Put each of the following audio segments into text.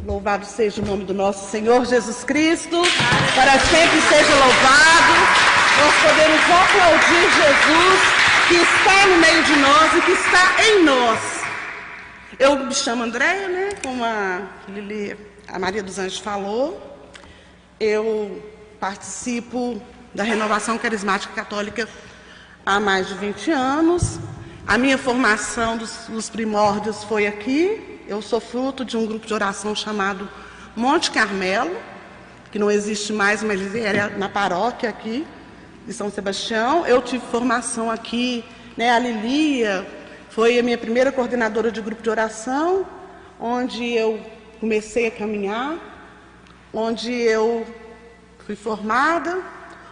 Louvado seja o nome do nosso Senhor Jesus Cristo, para sempre seja louvado. Nós podemos aplaudir Jesus, que está no meio de nós e que está em nós. Eu me chamo Andréia, né? Como a Maria dos Anjos falou, eu participo da Renovação Carismática Católica há mais de 20 anos. A minha formação dos primórdios foi aqui. Eu sou fruto de um grupo de oração chamado Monte Carmelo, que não existe mais, mas era na paróquia aqui de São Sebastião. Eu tive formação aqui, né? A Lilia foi a minha primeira coordenadora de grupo de oração, onde eu comecei a caminhar, onde eu fui formada,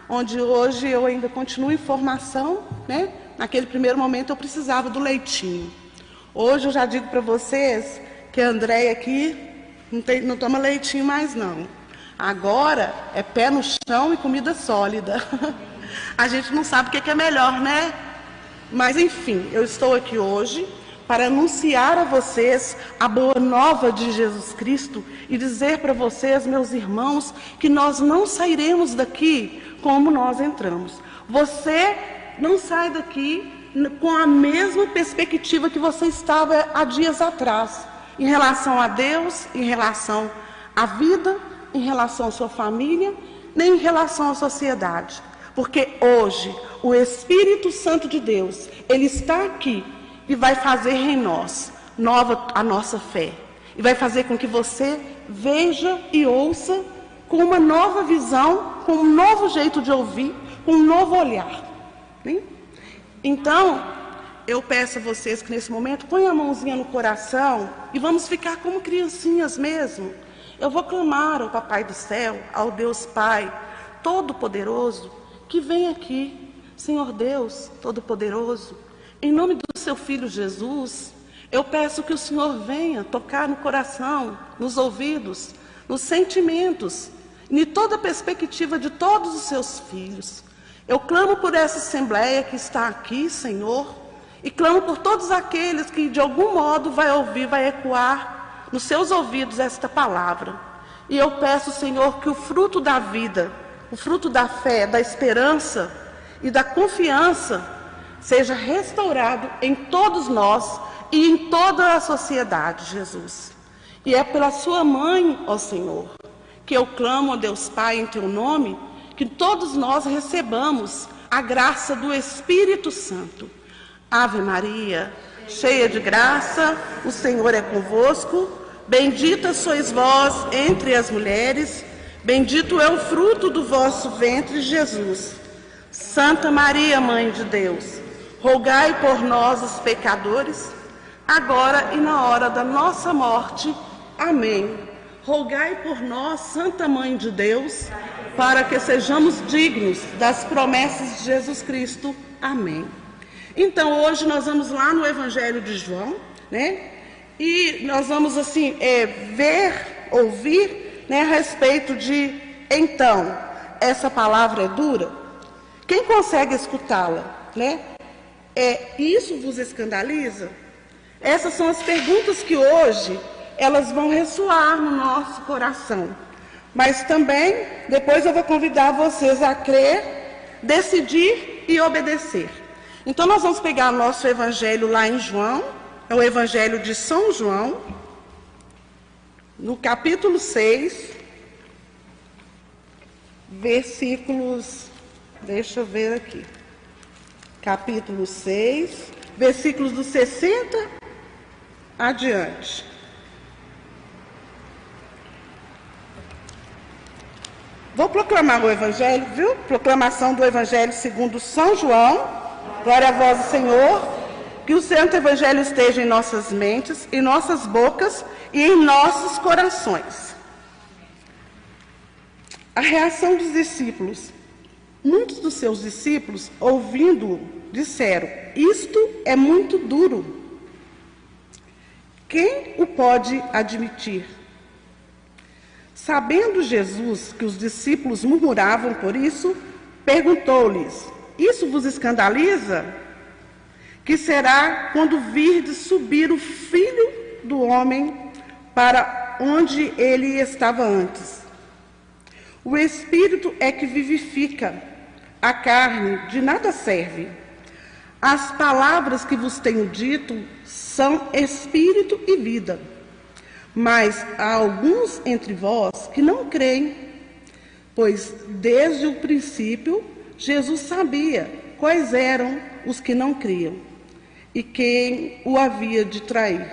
onde hoje eu ainda continuo em formação, né? Naquele primeiro momento eu precisava do leitinho. Hoje eu já digo para vocês que a Andréia aqui não toma leitinho mais não. Agora é pé no chão e comida sólida. A gente não sabe o que é melhor, né? Mas enfim, eu estou aqui hoje para anunciar a vocês a boa nova de Jesus Cristo e dizer para vocês, meus irmãos, que nós não sairemos daqui como nós entramos. Você não sai daqui com a mesma perspectiva que você estava há dias atrás, em relação a Deus, em relação à vida, em relação à sua família, nem em relação à sociedade. Porque hoje o Espírito Santo de Deus, Ele está aqui e vai fazer em nós nova a nossa fé. E vai fazer com que você veja e ouça com uma nova visão, com um novo jeito de ouvir, com um novo olhar. Né? Então, eu peço a vocês que nesse momento ponham a mãozinha no coração e vamos ficar como criancinhas mesmo. Eu vou clamar ao Papai do Céu, ao Deus Pai Todo-Poderoso, que vem aqui, Senhor Deus Todo-Poderoso, em nome do seu Filho Jesus, eu peço que o Senhor venha tocar no coração, nos ouvidos, nos sentimentos, em toda a perspectiva de todos os seus filhos. Eu clamo por essa assembleia que está aqui, Senhor, e clamo por todos aqueles que de algum modo vai ouvir, vai ecoar nos seus ouvidos esta palavra. E eu peço, Senhor, que o fruto da vida, o fruto da fé, da esperança e da confiança seja restaurado em todos nós e em toda a sociedade, Jesus. E é pela sua mãe, ó Senhor, que eu clamo a Deus Pai em teu nome, que todos nós recebamos a graça do Espírito Santo. Ave Maria, cheia de graça, o Senhor é convosco. Bendita sois vós entre as mulheres, bendito é o fruto do vosso ventre, Jesus. Santa Maria, Mãe de Deus, rogai por nós, os pecadores, agora e na hora da nossa morte. Amém. Rogai por nós, Santa Mãe de Deus, para que sejamos dignos das promessas de Jesus Cristo. Amém. Então, hoje nós vamos lá no Evangelho de João, né? E nós vamos, assim, ver, ouvir, né, a respeito de, então, essa palavra é dura? Quem consegue escutá-la, né? Isso vos escandaliza? Essas são as perguntas que hoje, elas vão ressoar no nosso coração. Mas também, depois eu vou convidar vocês a crer, decidir e obedecer. Então, nós vamos pegar o nosso evangelho lá em João, é o evangelho de São João, no capítulo 6, versículos, deixa eu ver aqui, capítulo 6, versículos do 60 adiante. Vou proclamar o evangelho, viu? Proclamação do evangelho segundo São João. Glória a vós, Senhor, que o santo evangelho esteja em nossas mentes, em nossas bocas e em nossos corações. A reação dos discípulos. Muitos dos seus discípulos, ouvindo-o, disseram: isto é muito duro. Quem o pode admitir? Sabendo Jesus que os discípulos murmuravam por isso, perguntou-lhes: isso vos escandaliza? Que será quando virdes subir o Filho do Homem para para onde ele estava antes. O Espírito é que vivifica, a carne de nada serve. As palavras que vos tenho dito são Espírito e vida. Mas há alguns entre vós que não creem, pois desde o princípio Jesus sabia quais eram os que não criam e quem o havia de trair.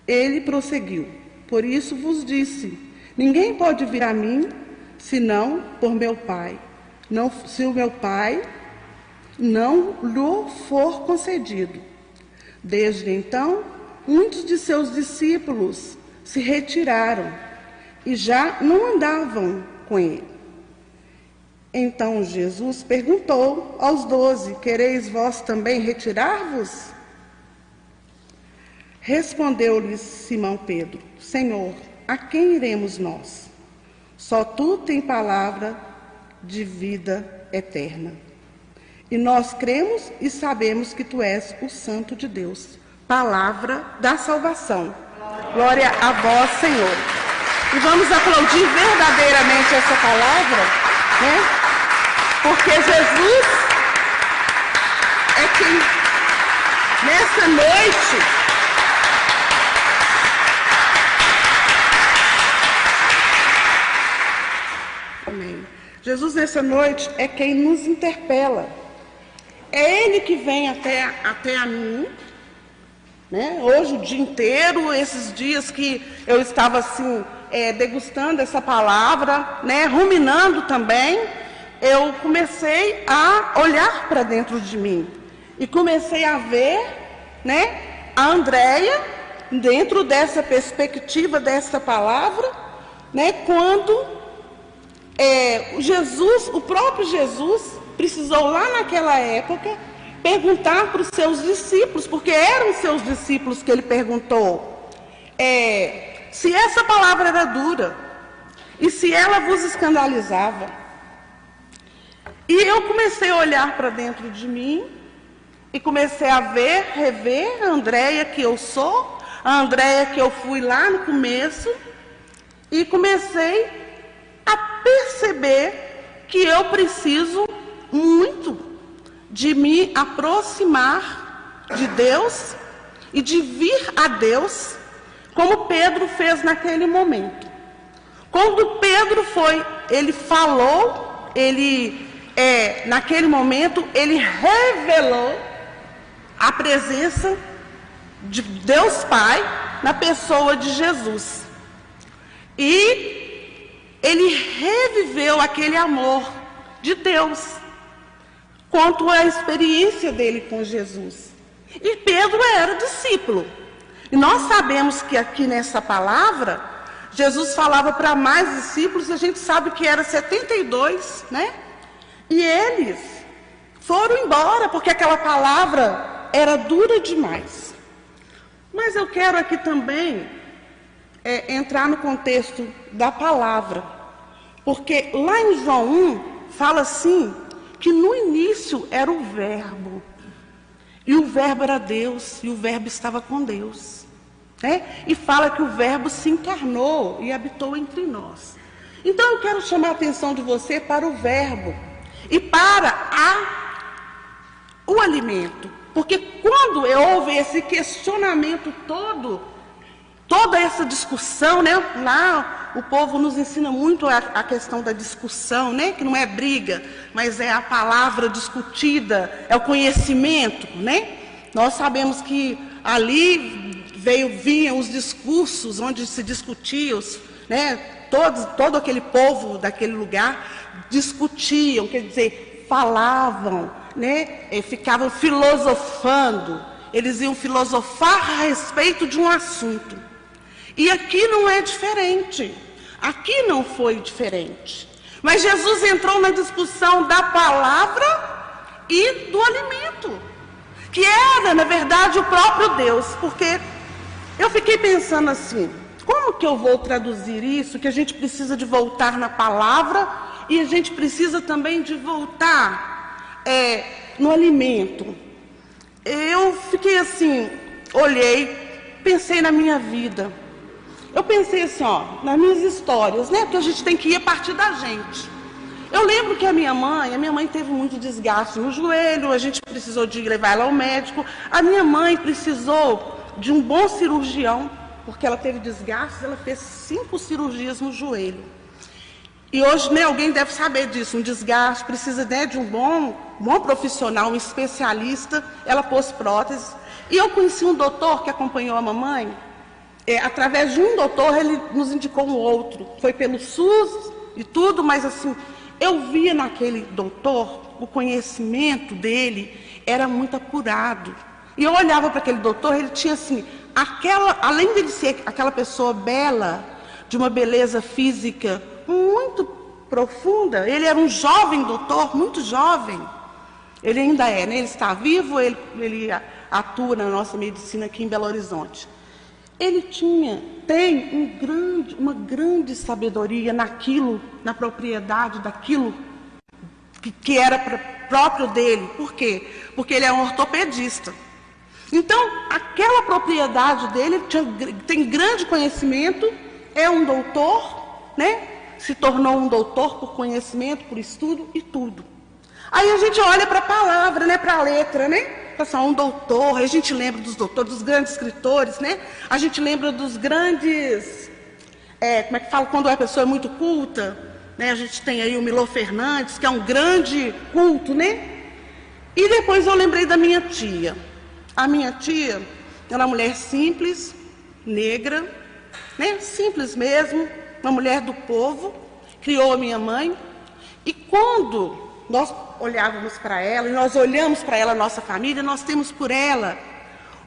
Ele prosseguiu: por isso vos disse, ninguém pode vir a mim, senão por meu Pai. Não, se o meu Pai não lhe for concedido. Desde então, muitos de seus discípulos se retiraram e já não andavam com ele. Então Jesus perguntou aos 12: quereis vós também retirar-vos? Respondeu-lhes Simão Pedro: Senhor, a quem iremos nós? Só tu tens palavra de vida eterna. E nós cremos e sabemos que tu és o Santo de Deus. Palavra da salvação. Glória a vós, Senhor. E vamos aplaudir verdadeiramente essa palavra, né? Porque Jesus é quem, nessa noite, amém. Jesus, nessa noite, é quem nos interpela. É Ele que vem até a mim, né? Hoje, o dia inteiro, esses dias que eu estava assim, degustando essa palavra, né? Ruminando também, eu comecei a olhar para dentro de mim. E comecei a ver, né, a Andréia, dentro dessa perspectiva, dessa palavra, né? Quando Jesus, o próprio Jesus, precisou lá naquela época perguntar para os seus discípulos, porque eram seus discípulos que ele perguntou, se essa palavra era dura e se ela vos escandalizava. E eu comecei a olhar para dentro de mim e comecei a rever a Andréia que eu sou, a Andréia que eu fui lá no começo, e comecei a perceber que eu preciso muito de me aproximar de Deus e de vir a Deus, como Pedro fez naquele momento. Quando Pedro ele falou, naquele momento, ele revelou a presença de Deus Pai na pessoa de Jesus. E ele reviveu aquele amor de Deus, quanto à experiência dele com Jesus. E Pedro era discípulo. E nós sabemos que aqui nessa palavra, Jesus falava para mais discípulos, a gente sabe que era 72, né? E eles foram embora, porque aquela palavra era dura demais. Mas eu quero aqui também entrar no contexto da palavra. Porque lá em João 1, fala assim, que no início era o Verbo. E o Verbo era Deus, e o Verbo estava com Deus. Né? E fala que o Verbo se encarnou e habitou entre nós. Então eu quero chamar a atenção de você para o Verbo e para o alimento. Porque quando houve esse questionamento toda essa discussão, né? Lá o povo nos ensina muito a questão da discussão, né? Que não é briga, mas é a palavra discutida, é o conhecimento, né? Nós sabemos que ali vinham os discursos onde se discutia, né? Todo aquele povo daquele lugar discutiam, quer dizer, falavam, né? Ficavam filosofando, eles iam filosofar a respeito de um assunto. E aqui não é diferente, aqui não foi diferente. Mas Jesus entrou na discussão da palavra e do alimento, que era, na verdade, o próprio Deus. Porque eu fiquei pensando assim, como que eu vou traduzir isso, que a gente precisa de voltar na palavra e a gente precisa também de voltar no alimento. Eu fiquei assim, olhei, pensei na minha vida. eu pensei assim, ó, nas minhas histórias, né? Porque a gente tem que ir a partir da gente. Eu lembro que a minha mãe teve muito desgaste no joelho, a gente precisou de levar ela ao médico. A minha mãe precisou de um bom cirurgião, porque ela teve desgaste, ela fez 5 cirurgias no joelho. E hoje, né, alguém deve saber disso, um desgaste, precisa, né, de um bom profissional, um especialista. Ela pôs prótese. E eu conheci um doutor que acompanhou a mamãe. Através de um doutor, ele nos indicou um outro. Foi pelo SUS e tudo, mas assim, eu via naquele doutor, o conhecimento dele era muito apurado. E eu olhava para aquele doutor, ele tinha assim, além de ser aquela pessoa bela, de uma beleza física muito profunda, ele era um jovem doutor, muito jovem. Ele ainda é, né? Ele está vivo, ele atua na nossa medicina aqui em Belo Horizonte. Ele tem uma grande sabedoria naquilo, na propriedade daquilo que era próprio dele. Por quê? Porque ele é um ortopedista. Então, aquela propriedade dele tem grande conhecimento, é um doutor, né? Se tornou um doutor por conhecimento, por estudo e tudo. Aí a gente olha para a palavra, né? Para a letra, né? Um doutor, a gente lembra dos doutores, dos grandes escritores, né? A gente lembra dos grandes, como é que fala, quando a pessoa é muito culta, né? A gente tem aí o Milor Fernandes, que é um grande culto, né? E depois eu lembrei da minha tia. A minha tia era uma mulher simples, negra, né? Simples mesmo, uma mulher do povo, criou a minha mãe. E quando nós olhávamos para ela, e nós olhamos para ela, nossa família, nós temos por ela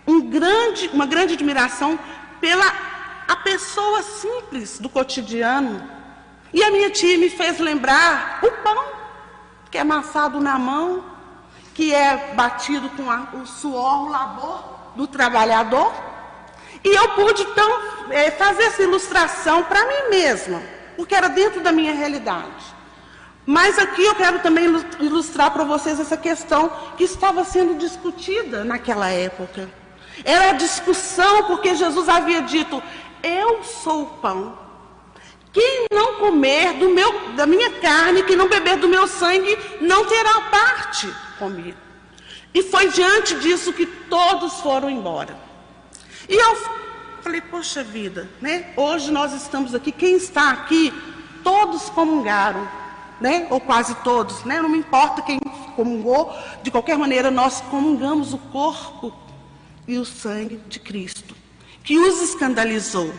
uma grande admiração pela a pessoa simples do cotidiano. E a minha tia me fez lembrar o pão, que é amassado na mão, que é batido com o suor, o labor do trabalhador. E eu pude, então, fazer essa ilustração para mim mesma, porque era dentro da minha realidade. Mas aqui eu quero também ilustrar para vocês essa questão que estava sendo discutida naquela época. Era a discussão porque Jesus havia dito, eu sou o pão. Quem não comer da minha carne, quem não beber do meu sangue, não terá parte comigo. E foi diante disso que todos foram embora. E eu falei, poxa vida, né? Hoje nós estamos aqui, quem está aqui, todos comungaram. Né? Ou quase todos, né? Não me importa quem comungou, de qualquer maneira nós comungamos o corpo e o sangue de Cristo, que os escandalizou,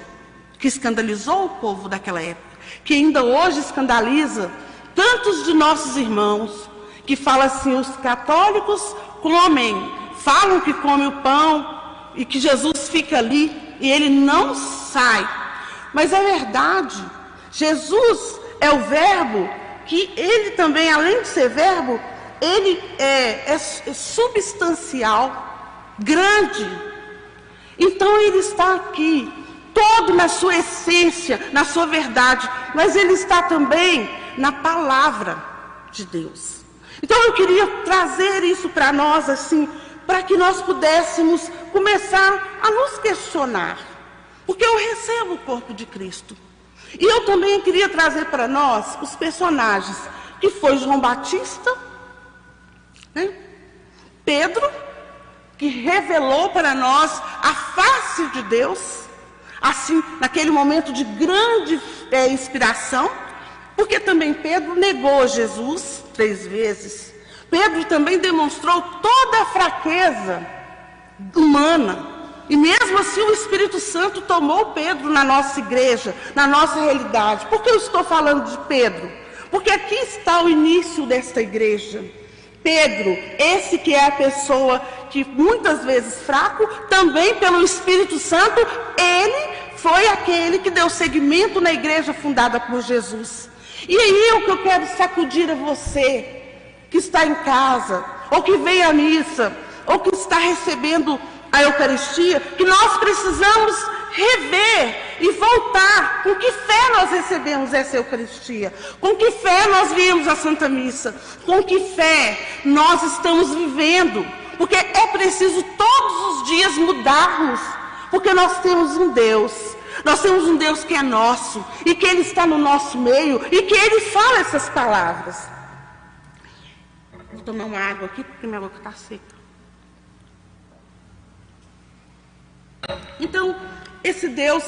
que escandalizou o povo daquela época, que ainda hoje escandaliza tantos de nossos irmãos, que falam assim, os católicos falam que comem o pão e que Jesus fica ali e ele não sai. Mas é verdade, Jesus é o verbo que ele também, além de ser verbo, ele é substancial, grande. Então ele está aqui, todo na sua essência, na sua verdade, mas ele está também na palavra de Deus. Então eu queria trazer isso para nós, assim, para que nós pudéssemos começar a nos questionar, porque eu recebo o corpo de Cristo. E eu também queria trazer para nós os personagens, que foi João Batista, né? Pedro, que revelou para nós a face de Deus, assim, naquele momento de grande inspiração, porque também Pedro negou Jesus 3 vezes. Pedro também demonstrou toda a fraqueza humana. E mesmo assim o Espírito Santo tomou Pedro na nossa igreja, na nossa realidade. Por que eu estou falando de Pedro? Porque aqui está o início desta igreja. Pedro, esse que é a pessoa que muitas vezes fraco, também pelo Espírito Santo, ele foi aquele que deu seguimento na igreja fundada por Jesus. E aí o que eu quero sacudir a você, que está em casa, ou que veio à missa, ou que está recebendo a Eucaristia, que nós precisamos rever e voltar. Com que fé nós recebemos essa Eucaristia? Com que fé nós viemos à Santa Missa? Com que fé nós estamos vivendo? Porque é preciso todos os dias mudarmos, porque nós temos um Deus Nós temos um Deus que é nosso, e que Ele está no nosso meio, e que Ele fala essas palavras. Vou tomar uma água aqui, porque minha boca está seca. Então, esse Deus,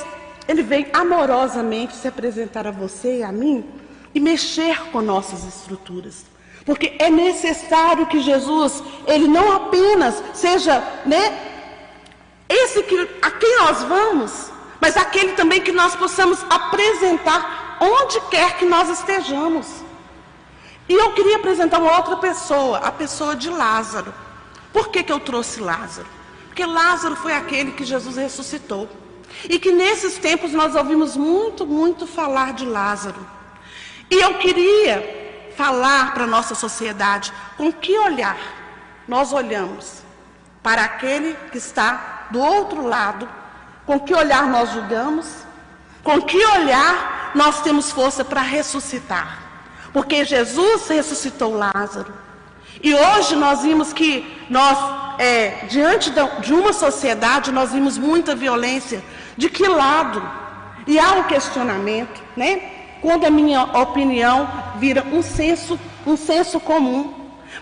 Ele vem amorosamente se apresentar a você e a mim, e mexer com nossas estruturas. Porque é necessário que Jesus, Ele não apenas seja, esse a quem nós vamos, mas aquele também que nós possamos apresentar onde quer que nós estejamos. E eu queria apresentar uma outra pessoa, a pessoa de Lázaro. Por que eu trouxe Lázaro? Porque Lázaro foi aquele que Jesus ressuscitou. E que nesses tempos nós ouvimos muito, muito falar de Lázaro. E eu queria falar para a nossa sociedade, com que olhar nós olhamos para aquele que está do outro lado, com que olhar nós julgamos, com que olhar nós temos força para ressuscitar. Porque Jesus ressuscitou Lázaro. E hoje nós vimos que diante de uma sociedade, nós vimos muita violência. De que lado? E há um questionamento, quando a minha opinião vira um senso comum.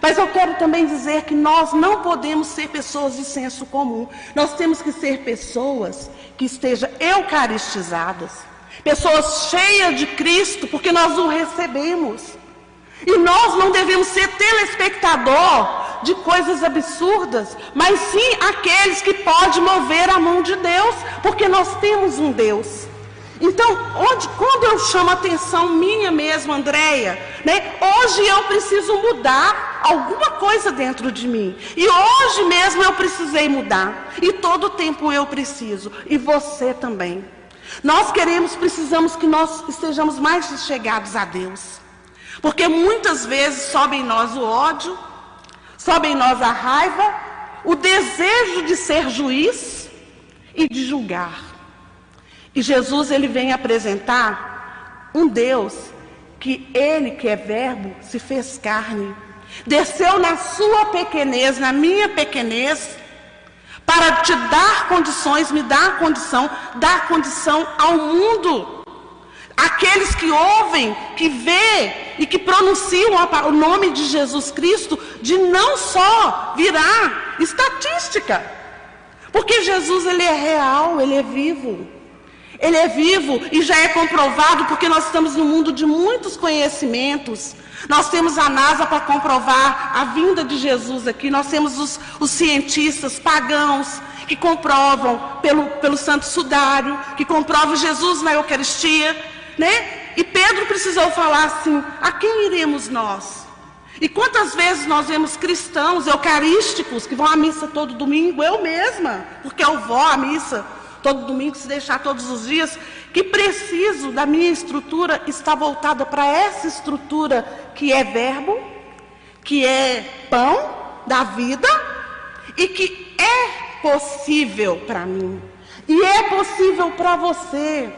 Mas eu quero também dizer que nós não podemos ser pessoas de senso comum. Nós temos que ser pessoas que estejam eucaristizadas. Pessoas cheias de Cristo, porque nós o recebemos. E nós não devemos ser telespectador de coisas absurdas, mas sim aqueles que podem mover a mão de Deus, porque nós temos um Deus. Então, quando eu chamo a atenção minha mesmo, Andréia, hoje eu preciso mudar alguma coisa dentro de mim. E hoje mesmo eu precisei mudar. E todo o tempo eu preciso. E você também. Nós precisamos que nós estejamos mais chegados a Deus. Porque muitas vezes sobe em nós o ódio, sobe em nós a raiva, o desejo de ser juiz e de julgar. E Jesus, Ele vem apresentar um Deus que Ele, que é verbo, se fez carne. Desceu na sua pequenez, na minha pequenez, para te dar condições, me dar condição, dar condição ao mundo. Aqueles que ouvem, que vê e que pronunciam o nome de Jesus Cristo, de não só virar estatística. Porque Jesus, Ele é real, Ele é vivo. Ele é vivo e já é comprovado, porque nós estamos num mundo de muitos conhecimentos. Nós temos a NASA para comprovar a vinda de Jesus aqui. Nós temos os cientistas pagãos que comprovam pelo Santo Sudário, que comprovam Jesus na Eucaristia, E Pedro precisou falar assim: a quem iremos nós? E quantas vezes nós vemos cristãos eucarísticos que vão à missa todo domingo, eu mesma, porque eu vou à missa todo domingo, se deixar todos os dias, que preciso da minha estrutura estar voltada para essa estrutura que é verbo, que é pão da vida, e que é possível para mim, e é possível para você.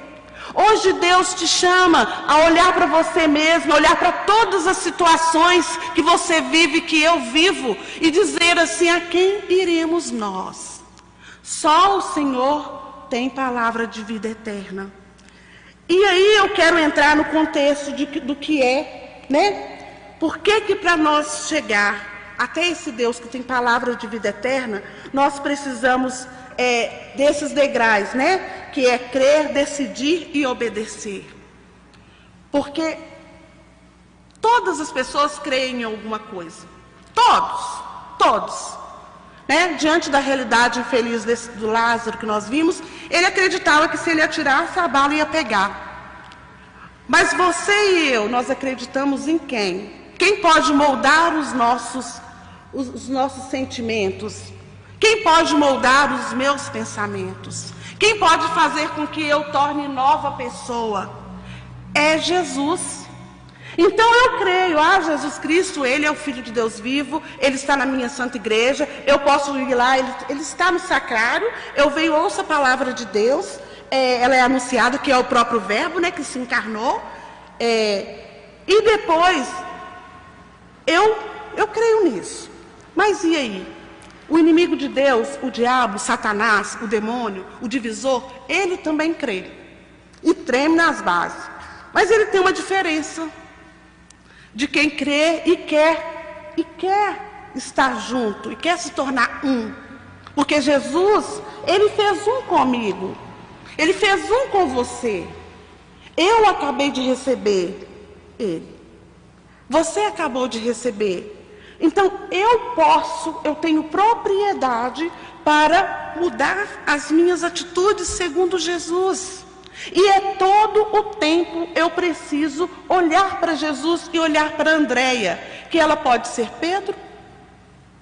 Hoje Deus te chama a olhar para você mesmo, olhar para todas as situações que você vive, que eu vivo, e dizer assim: a quem iremos nós? Só o Senhor tem palavra de vida eterna. E aí eu quero entrar no contexto do que é, Por que para nós chegar até esse Deus que tem palavra de vida eterna, nós precisamos desses degraus, Que é crer, decidir e obedecer. Porque todas as pessoas creem em alguma coisa. Todos. Diante da realidade infeliz do Lázaro que nós vimos, ele acreditava que se ele atirasse, a bala ia pegar. Mas você e eu, nós acreditamos em quem? Quem pode moldar os nossos sentimentos? Quem pode moldar os meus pensamentos? Quem pode fazer com que eu torne nova pessoa? É Jesus. Então eu creio, Jesus Cristo, Ele é o Filho de Deus vivo, Ele está na minha santa igreja, eu posso ir lá, Ele está no sacrário, eu venho, ouço a palavra de Deus, ela é anunciada, que é o próprio verbo, que se encarnou, e depois, eu creio nisso. Mas e aí? O inimigo de Deus, o diabo, Satanás, o demônio, o divisor, ele também crê. e treme nas bases. Mas ele tem uma diferença de quem crê e quer estar junto, e quer se tornar um. Porque Jesus, ele fez um comigo, ele fez um com você. Eu acabei de receber ele, você acabou de receber. Então eu tenho propriedade para mudar as minhas atitudes segundo Jesus. E todo o tempo eu preciso olhar para Jesus e olhar para Andréia, que ela pode ser Pedro,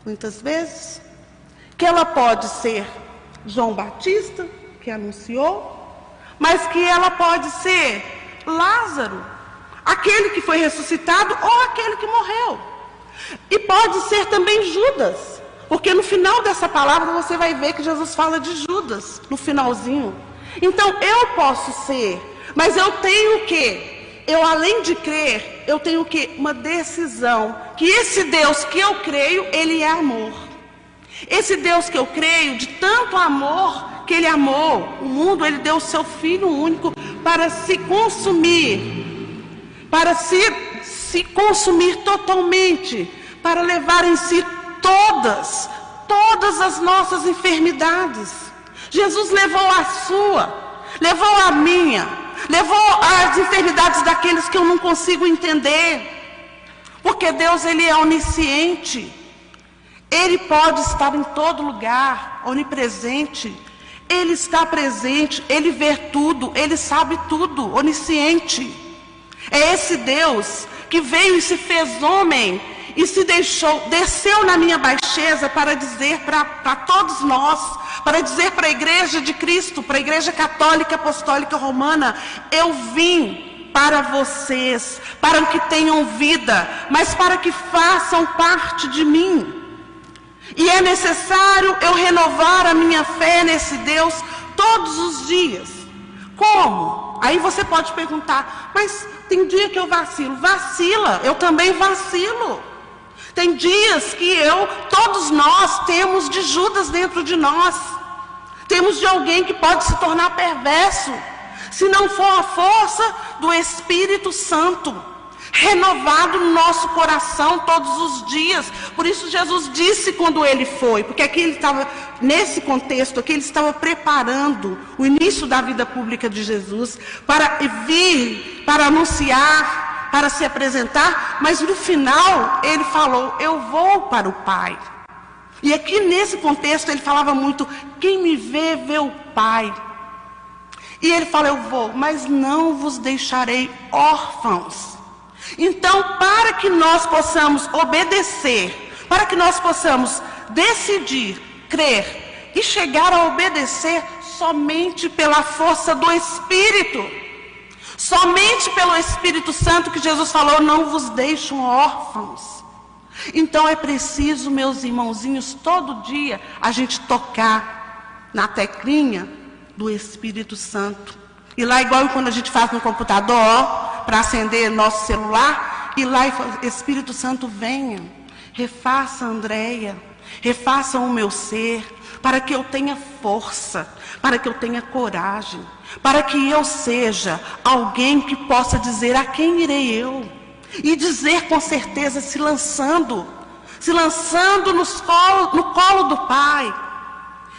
muitas vezes, que ela pode ser João Batista, que anunciou, mas que ela pode ser Lázaro, aquele que foi ressuscitado ou aquele que morreu. E pode ser também Judas, porque no final dessa palavra você vai ver que Jesus fala de Judas, no finalzinho. Então eu posso ser, mas eu tenho o quê? Eu, além de crer, eu tenho o quê? Uma decisão, que esse Deus que eu creio, ele é amor. Esse Deus que eu creio, de tanto amor que ele amou o mundo, ele deu o seu Filho único para se consumir, para se consumir totalmente, para levar em si todas as nossas enfermidades. Jesus levou a sua, levou a minha, levou as enfermidades daqueles que eu não consigo entender, porque Deus, ele é onisciente, ele pode estar em todo lugar, onipresente, ele está presente, ele vê tudo, ele sabe tudo, onisciente. É esse Deus que veio e se fez homem e se desceu na minha baixeza para dizer para todos nós, para dizer para a igreja de Cristo, para a igreja católica, apostólica, romana: eu vim para vocês, para que tenham vida, mas para que façam parte de mim. E é necessário eu renovar a minha fé nesse Deus todos os dias. Como? Aí você pode perguntar: mas tem dia que eu vacilo. Vacila, eu também vacilo. Tem dias que todos nós temos de Judas dentro de nós. Temos de alguém que pode se tornar perverso, se não for a força do Espírito Santo, renovado no nosso coração todos os dias. Por isso Jesus disse quando ele foi, porque aqui ele estava, nesse contexto aqui, ele estava preparando o início da vida pública de Jesus, para vir, para anunciar, para se apresentar, mas no final ele falou: eu vou para o Pai. E aqui nesse contexto ele falava muito: quem me vê, vê o Pai. E ele fala: eu vou, mas não vos deixarei órfãos. Então, para que nós possamos obedecer, para que nós possamos decidir, crer e chegar a obedecer somente pela força do Espírito, somente pelo Espírito Santo, que Jesus falou: não vos deixo órfãos. Então é preciso, meus irmãozinhos, todo dia a gente tocar na teclinha do Espírito Santo. E lá, igual quando a gente faz no computador, para acender nosso celular, e lá Espírito Santo, venha, refaça a Andréia, refaça o meu ser, para que eu tenha força, para que eu tenha coragem, para que eu seja alguém que possa dizer: a quem irei eu? E dizer com certeza, se lançando no colo do Pai.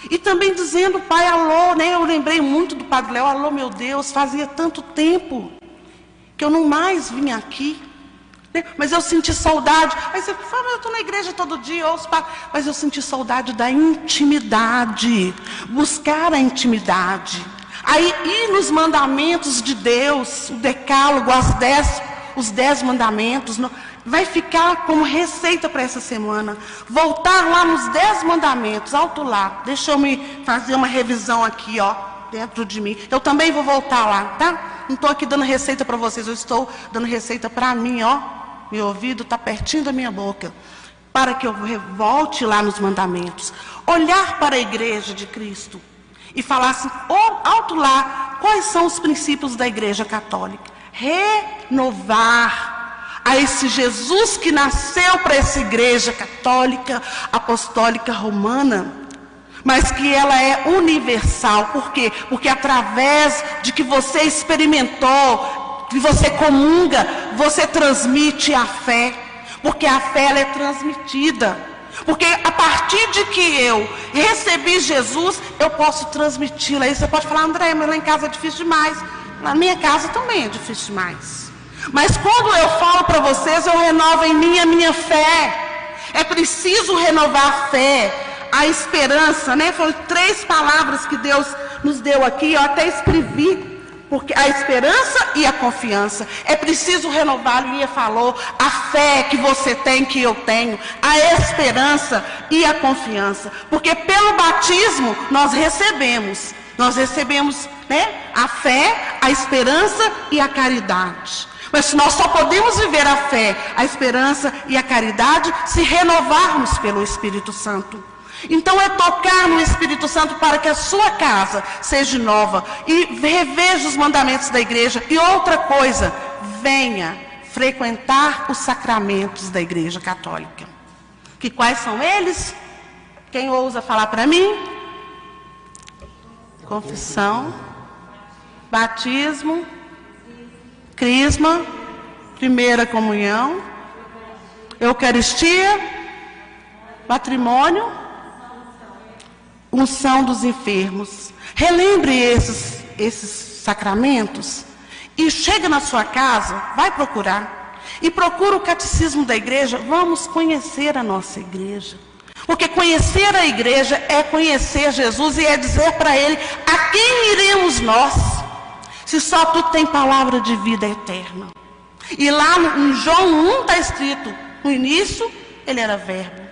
E também dizendo: Pai, alô, né? Eu lembrei muito do Padre Léo: alô, meu Deus, fazia tanto tempo que eu não mais vinha aqui, né? Mas eu senti saudade. Aí você fala: eu estou na igreja todo dia, ouço, mas eu senti saudade da intimidade, buscar a intimidade. Aí ir nos mandamentos de Deus, o decálogo, os 10 mandamentos, vai ficar como receita para essa semana. Voltar lá nos 10 mandamentos, alto lá. Deixa eu me fazer uma revisão aqui, ó, dentro de mim. Eu também vou voltar lá, tá? Não estou aqui dando receita para vocês, eu estou dando receita para mim, ó. Meu ouvido está pertinho da minha boca, para que eu volte lá nos mandamentos. Olhar para a igreja de Cristo e falar assim, alto lá, quais são os princípios da igreja católica? Renovar a esse Jesus que nasceu para essa igreja católica, apostólica, romana, mas que ela é universal. Por quê? Porque através de que você experimentou, que você comunga, você transmite a fé. Porque a fé ela é transmitida. Porque a partir de que eu recebi Jesus, eu posso transmiti-la. Aí você pode falar: André, mas lá em casa é difícil demais. Na minha casa também é difícil demais. Mas quando eu falo para vocês, eu renovo em mim a minha fé. É preciso renovar a fé, a esperança, né? Foram 3 palavras que Deus nos deu aqui, eu até escrevi. Porque a esperança e a confiança. É preciso renovar, Lia falou, a fé que você tem, que eu tenho, a esperança e a confiança. Porque pelo batismo nós recebemos, né, a fé, a esperança e a caridade. Mas nós só podemos viver a fé, a esperança e a caridade se renovarmos pelo Espírito Santo. Então é tocar no Espírito Santo para que a sua casa seja nova e reveja os mandamentos da igreja. E outra coisa, venha frequentar os sacramentos da Igreja Católica. Que quais são eles? Quem ousa falar para mim? Confissão, batismo, crisma, primeira comunhão, Eucaristia, matrimônio, unção dos enfermos. Relembre esses sacramentos e chega na sua casa, vai procurar. E procura o catecismo da igreja. Vamos conhecer a nossa igreja. Porque conhecer a igreja é conhecer Jesus e é dizer para ele: a quem iremos nós? Se só tu tem palavra de vida eterna. E lá em João 1 está escrito: no início ele era verbo.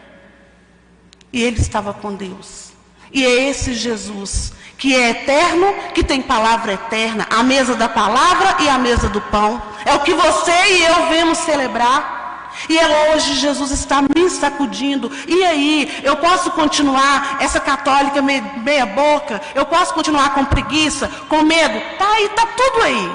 E ele estava com Deus. E é esse Jesus que é eterno, que tem palavra eterna, a mesa da palavra e a mesa do pão. É o que você e eu vemos celebrar. E é hoje Jesus está me sacudindo. E aí, eu posso continuar essa católica meia boca? Eu posso continuar com preguiça, com medo? Tá aí, tá tudo aí.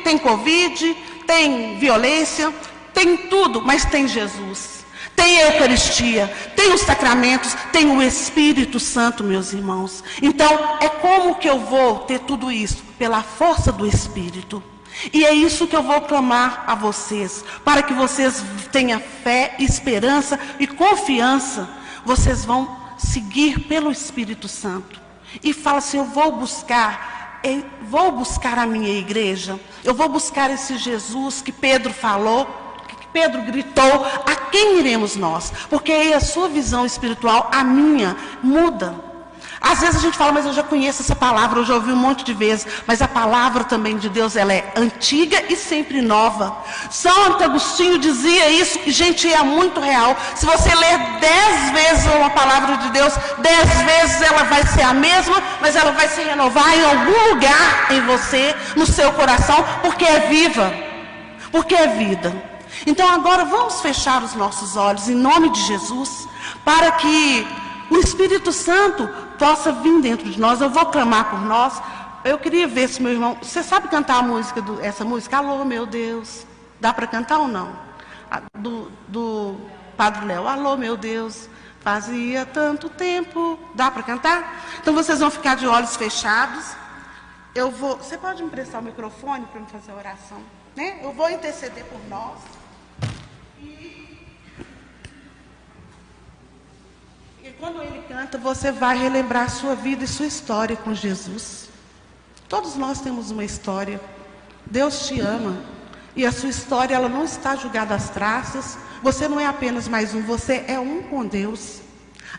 Tem Covid, tem violência, tem tudo, mas tem Jesus. Tem a Eucaristia, tem os sacramentos, tem o Espírito Santo, meus irmãos. Então, é como que eu vou ter tudo isso? Pela força do Espírito. E é isso que eu vou clamar a vocês, para que vocês tenham fé, esperança e confiança. Vocês vão seguir pelo Espírito Santo. E fala assim: eu vou buscar a minha igreja, eu vou buscar esse Jesus que Pedro falou. Pedro gritou: a quem iremos nós? Porque aí a sua visão espiritual, a minha, muda. Às vezes a gente fala: mas eu já conheço essa palavra, eu já ouvi um monte de vezes. Mas a palavra também de Deus, ela é antiga e sempre nova. Santo Agostinho dizia isso, e gente, é muito real. Se você ler 10 vezes uma palavra de Deus, 10 vezes ela vai ser a mesma, mas ela vai se renovar em algum lugar em você, no seu coração, porque é viva, porque é vida. Então agora vamos fechar os nossos olhos em nome de Jesus, para que o Espírito Santo possa vir dentro de nós. Eu vou clamar por nós. Eu queria ver se meu irmão... Você sabe cantar essa música? Alô, meu Deus. Dá para cantar ou não? Do Padre Léo. Alô, meu Deus. Fazia tanto tempo. Dá para cantar? Então vocês vão ficar de olhos fechados. Você pode me emprestar o microfone para me fazer a oração? Né? Eu vou interceder por nós. E quando ele canta, você vai relembrar sua vida e sua história com Jesus. Todos nós temos uma história. Deus te ama. E a sua história, ela não está julgada às traças. Você não é apenas mais um, você é um com Deus.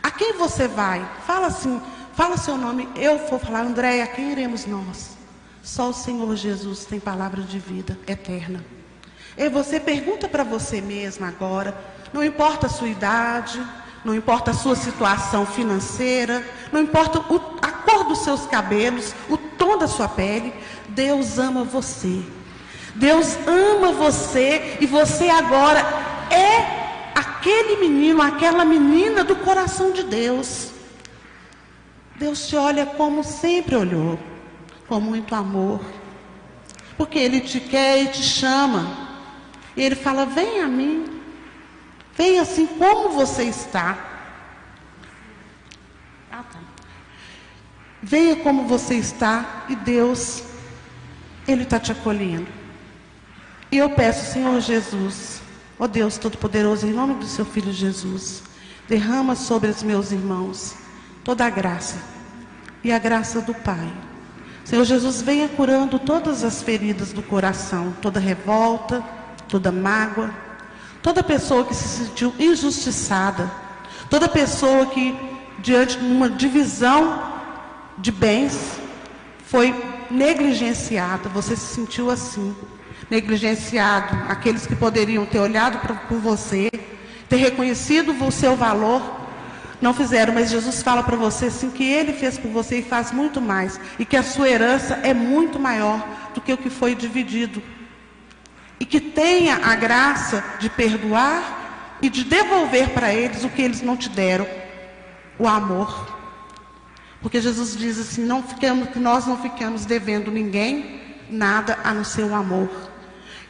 A quem você vai? Fala assim, fala seu nome. Eu vou falar: Andréia, a quem iremos nós? Só o Senhor Jesus tem palavra de vida eterna. E você pergunta para você mesma agora, não importa a sua idade, não importa a sua situação financeira, não importa a cor dos seus cabelos, o tom da sua pele, Deus ama você. Deus ama você e você agora é aquele menino, aquela menina do coração de Deus. Deus te olha como sempre olhou, com muito amor, porque Ele te quer e te chama. E Ele fala: vem a mim, vem assim como você está. Ah, tá. Venha como você está e Deus, Ele está te acolhendo. E eu peço, Senhor Jesus, ó Deus Todo-Poderoso, em nome do Seu Filho Jesus, derrama sobre os meus irmãos toda a graça e a graça do Pai. Senhor Jesus, venha curando todas as feridas do coração, toda revolta, toda mágoa, toda pessoa que se sentiu injustiçada, toda pessoa que, diante de uma divisão de bens, foi negligenciada. Você se sentiu assim, negligenciado. Aqueles que poderiam ter olhado por você, ter reconhecido o seu valor, não fizeram. Mas Jesus fala para você assim, que Ele fez por você e faz muito mais, e que a sua herança é muito maior do que o que foi dividido, e que tenha a graça de perdoar e de devolver para eles o que eles não te deram, o amor. Porque Jesus diz assim, que nós não ficamos devendo ninguém nada a não ser o amor.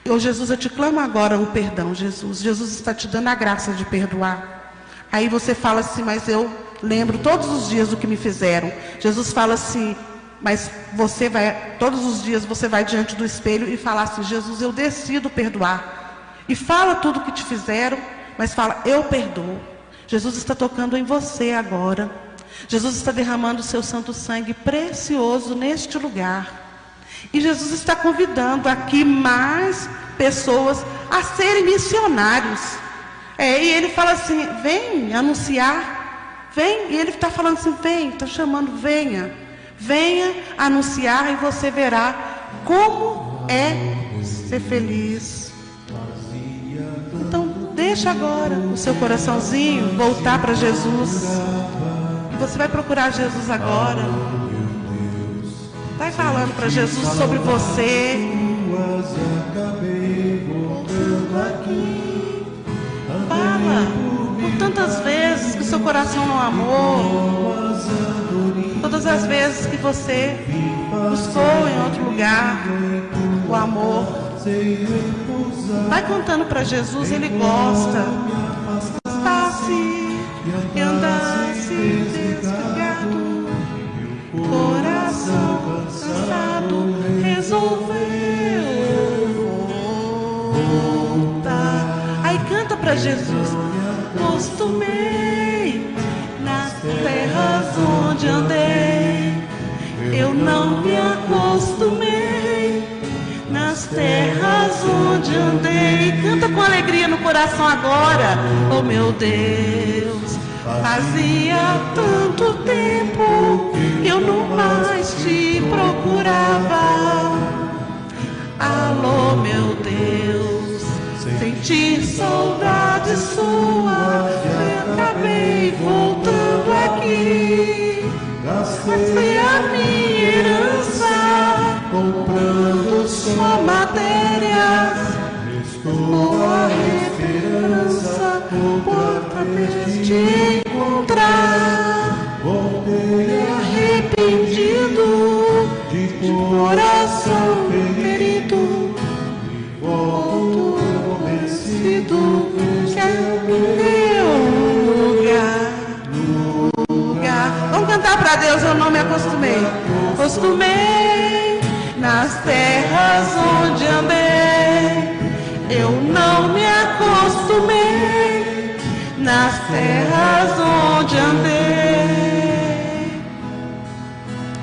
E Jesus, eu te clamo agora o perdão, Jesus. Jesus está te dando a graça de perdoar. Aí você fala assim, mas eu lembro todos os dias do que me fizeram. Jesus fala assim, mas você vai, todos os dias você vai diante do espelho e fala assim, Jesus, eu decido perdoar. E fala tudo o que te fizeram, mas fala, eu perdoo. Jesus está tocando em você agora. Jesus está derramando o seu santo sangue precioso neste lugar. E Jesus está convidando aqui mais pessoas a serem missionários. E Ele fala assim, vem anunciar, vem. E Ele está falando assim, vem, está chamando, venha. Venha anunciar e você verá como é ser feliz. Então, deixa agora o seu coraçãozinho voltar para Jesus. Você vai procurar Jesus agora. Vai falando para Jesus sobre você. Fala por tantas vezes que o seu coração não amou. Todas as vezes que você buscou em outro lugar o amor. Vai contando para Jesus, Ele gosta. Está-se e andasse desligado, coração cansado, resolveu voltar. Aí canta para Jesus. Acostumei nas terras onde andei, eu não me acostumei nas terras onde andei. Canta com alegria no coração agora. Oh meu Deus, fazia tanto tempo que eu não mais te procurava. Alô meu Deus, senti saudade sua, eu acabei voltando aqui. Gastei a minha herança comprando só matérias, boa esperança outra vez te encontrar. Voltei arrependido, de coração ferido, volto convencido que é meu lugar. Vamos cantar para Deus, eu não me acostumei. Acostumei nas terras onde andei, eu não me acostumei nas terras onde andei.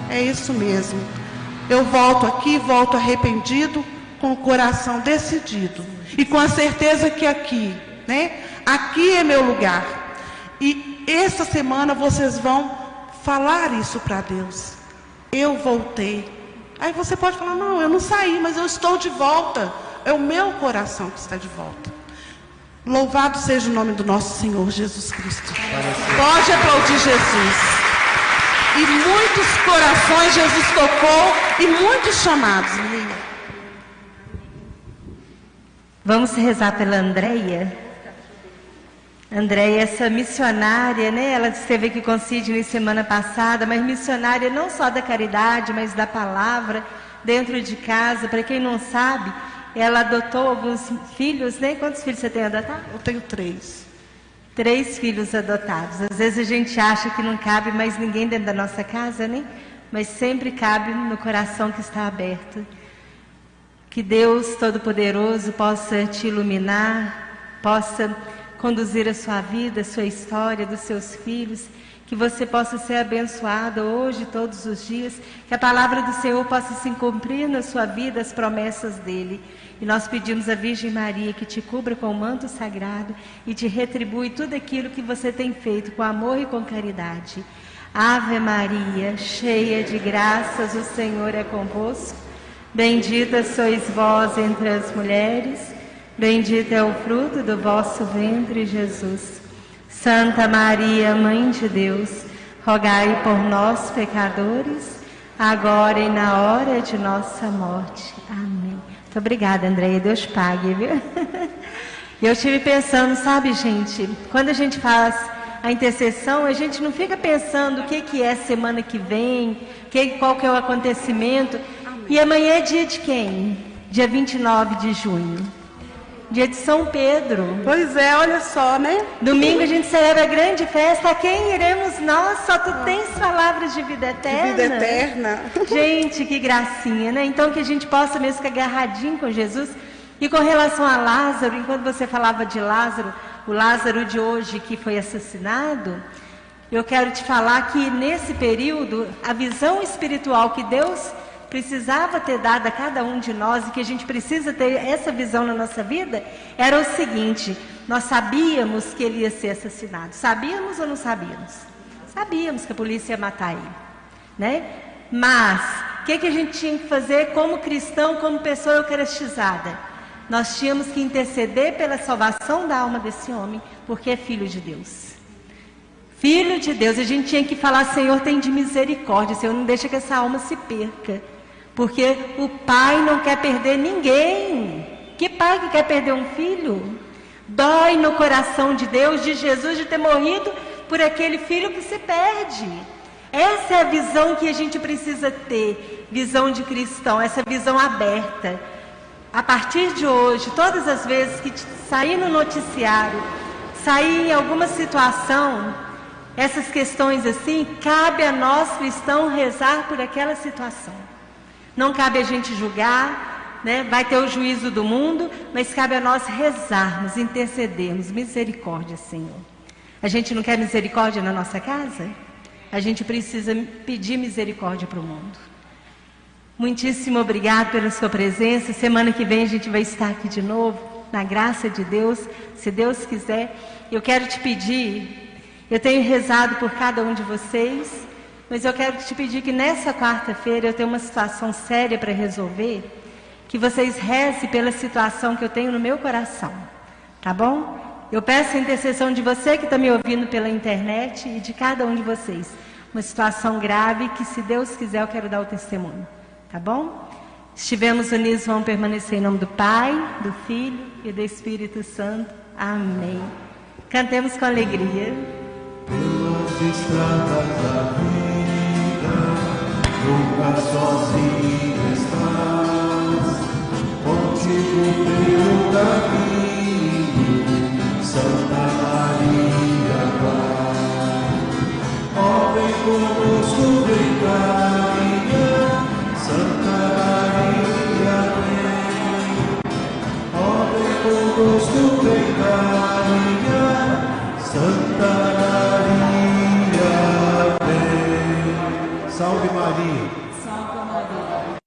É isso mesmo. Eu volto aqui, volto arrependido, com o coração decidido e com a certeza que aqui, aqui é meu lugar. E essa semana vocês vão falar isso para Deus. Eu voltei. Aí você pode falar, não, eu não saí, mas eu estou de volta. É o meu coração que está de volta. Louvado seja o nome do nosso Senhor Jesus Cristo. Pode aplaudir Jesus. E muitos corações Jesus tocou e muitos chamados. Vamos rezar pela Andréia. Andréia, essa missionária, ela esteve aqui com o Sidney semana passada, mas missionária não só da caridade, mas da palavra, dentro de casa. Para quem não sabe, ela adotou alguns filhos, Quantos filhos você tem adotado? Eu tenho 3. 3 filhos adotados. Às vezes a gente acha que não cabe mais ninguém dentro da nossa casa, mas sempre cabe no coração que está aberto. Que Deus Todo-Poderoso possa te iluminar, possa conduzir a sua vida, a sua história, dos seus filhos, que você possa ser abençoado hoje, todos os dias, que a palavra do Senhor possa se cumprir na sua vida, as promessas dEle. E nós pedimos à Virgem Maria que te cubra com o manto sagrado e te retribui tudo aquilo que você tem feito com amor e com caridade. Ave Maria, cheia de graças, o Senhor é convosco. Bendita sois vós entre as mulheres, bendito é o fruto do vosso ventre, Jesus. Santa Maria, Mãe de Deus, rogai por nós, pecadores, agora e na hora de nossa morte. Amém. Muito obrigada, Andréia. Deus pague, viu? Eu estive pensando, sabe, gente, quando a gente faz a intercessão, a gente não fica pensando o que é semana que vem, qual que é o acontecimento. E amanhã é dia de quem? Dia 29 de junho. Dia de São Pedro. Pois é, olha só, né? Domingo a gente celebra a grande festa. A quem iremos nós? Só tu tens palavras de vida eterna. De vida eterna. Gente, que gracinha, né? Então que a gente possa mesmo ficar agarradinho com Jesus. E com relação a Lázaro, enquanto você falava de Lázaro, o Lázaro de hoje que foi assassinado, eu quero te falar que nesse período, a visão espiritual que Deus precisava ter dado a cada um de nós, e que a gente precisa ter essa visão na nossa vida, era o seguinte: nós sabíamos que ele ia ser assassinado. Sabíamos ou não sabíamos? Sabíamos que a polícia ia matar ele, né? Mas o que a gente tinha que fazer como cristão, como pessoa eucaristizada? Nós tínhamos que interceder pela salvação da alma desse homem, porque é filho de Deus. Filho de Deus. A gente tinha que falar: Senhor, tem de misericórdia, Senhor, não deixa que essa alma se perca. Porque o pai não quer perder ninguém. Que pai que quer perder um filho? Dói no coração de Deus, de Jesus, de ter morrido por aquele filho que se perde. Essa é a visão que a gente precisa ter, visão de cristão, essa visão aberta. A partir de hoje, todas as vezes que sair no noticiário, sair em alguma situação, essas questões assim, cabe a nós cristãos rezar por aquela situação. Não cabe a gente julgar, né? Vai ter o juízo do mundo, mas cabe a nós rezarmos, intercedermos. Misericórdia, Senhor. A gente não quer misericórdia na nossa casa? A gente precisa pedir misericórdia para o mundo. Muitíssimo obrigado pela sua presença. Semana que vem a gente vai estar aqui de novo, na graça de Deus, se Deus quiser. Eu quero te pedir, eu tenho rezado por cada um de vocês, mas eu quero te pedir que nessa quarta-feira eu tenho uma situação séria para resolver, que vocês rezem pela situação que eu tenho no meu coração, tá bom? Eu peço a intercessão de você que está me ouvindo pela internet e de cada um de vocês. Uma situação grave que, se Deus quiser, eu quero dar o testemunho, tá bom? Estivemos unidos, vamos permanecer em nome do Pai, do Filho e do Espírito Santo. Amém. Cantemos com alegria. Pelas estradas da vida, nunca sozinho estás, contigo pelo caminho, Santa Maria vai. Ó, vem conosco, vem caminhar, Santa Maria vem. Ó, vem conosco, vem caminhar, Santa Maria vem. Salve Maria. Salve Maria.